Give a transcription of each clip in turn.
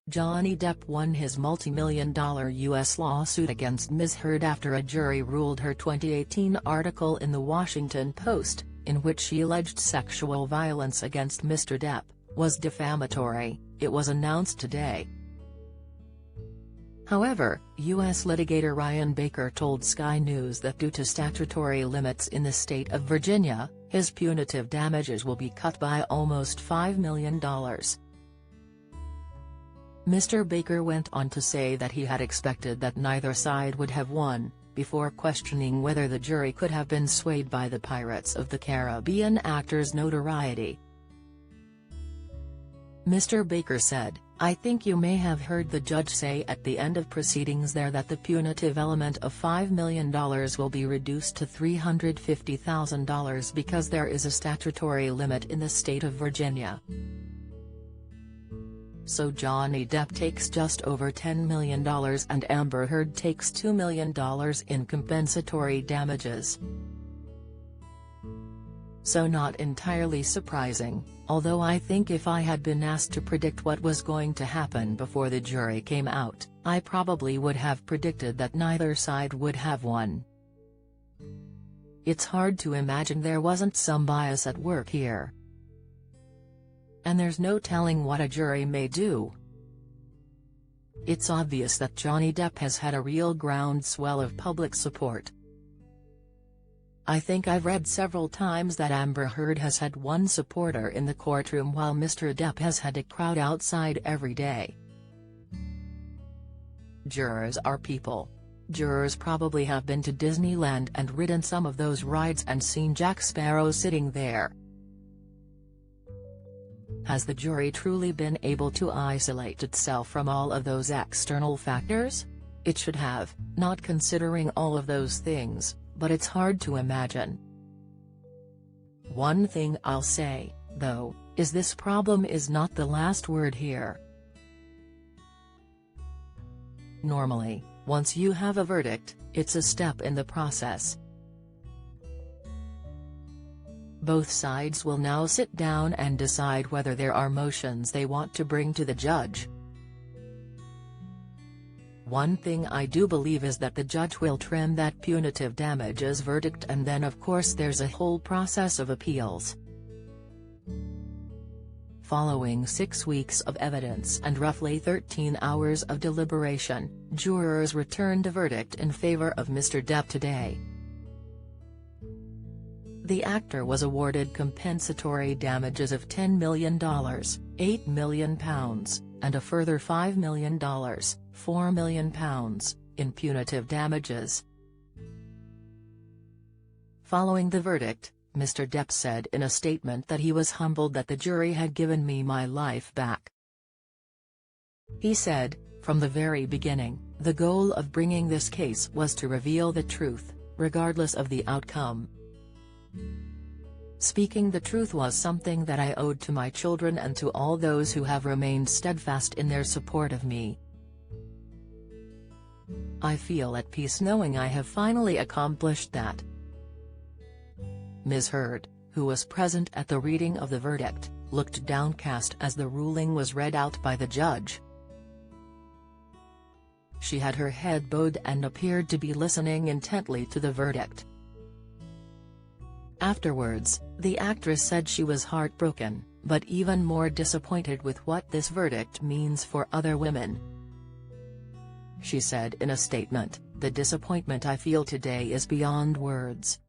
Johnny Depp won his multi-million-dollar U.S. lawsuit against Ms. Heard after a jury ruled her 2018 article in The Washington Post, in which she alleged sexual violence against Mr. Depp, was defamatory, it was announced today. However, U.S. litigator Ryan Baker told Sky News that due to statutory limits in the state of Virginia, his punitive damages will be cut by almost $5 million. Mr. Baker went on to say that he had expected that neither side would have won, before questioning whether the jury could have been swayed by the Pirates of the Caribbean actor's notoriety. Mr. Baker said, "I think you may have heard the judge say at the end of proceedings there that the punitive element of $5 million will be reduced to $350,000 because there is a statutory limit in the state of Virginia. So Johnny Depp takes just over $10 million and Amber Heard takes $2 million in compensatory damages. So not entirely surprising, although I think if I had been asked to predict what was going to happen before the jury came out, I probably would have predicted that neither side would have won. It's hard to imagine there wasn't some bias at work here. And there's no telling what a jury may do. It's obvious that Johnny Depp has had a real groundswell of public support. I think I've read several times that Amber Heard has had one supporter in the courtroom while Mr. Depp has had a crowd outside every day. Jurors are people. Jurors probably have been to Disneyland and ridden some of those rides and seen Jack Sparrow sitting there. Has the jury truly been able to isolate itself from all of those external factors? It should have, not considering all of those things, but it's hard to imagine. One thing I'll say, though, is this problem is not the last word here. Normally, once you have a verdict, it's a step in the process. Both sides will now sit down and decide whether there are motions they want to bring to the judge. One thing I do believe is that the judge will trim that punitive damages verdict, and then of course there's a whole process of appeals. Following 6 weeks of evidence and roughly 13 hours of deliberation, jurors returned a verdict in favor of Mr. Depp today. The actor was awarded compensatory damages of $10 million, £8 million, and a further $5 million, £4 million, in punitive damages. Following the verdict, Mr. Depp said in a statement that he was humbled that the jury had given me my life back. He said, "From the very beginning, the goal of bringing this case was to reveal the truth, regardless of the outcome. Speaking the truth was something that I owed to my children and to all those who have remained steadfast in their support of me. I feel at peace knowing I have finally accomplished that." Ms. Heard, who was present at the reading of the verdict, looked downcast as the ruling was read out by the judge. She had her head bowed and appeared to be listening intently to the verdict. Afterwards, the actress said she was heartbroken, but even more disappointed with what this verdict means for other women. She said in a statement, "The disappointment I feel today is beyond words.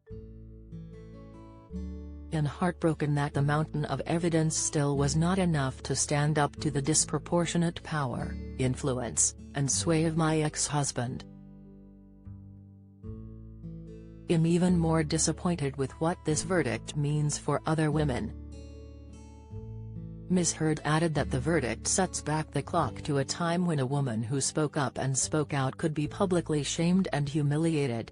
And heartbroken that the mountain of evidence still was not enough to stand up to the disproportionate power, influence, and sway of my ex-husband. I'm even more disappointed with what this verdict means for other women." Ms. Heard added that the verdict sets back the clock to a time when a woman who spoke up and spoke out could be publicly shamed and humiliated.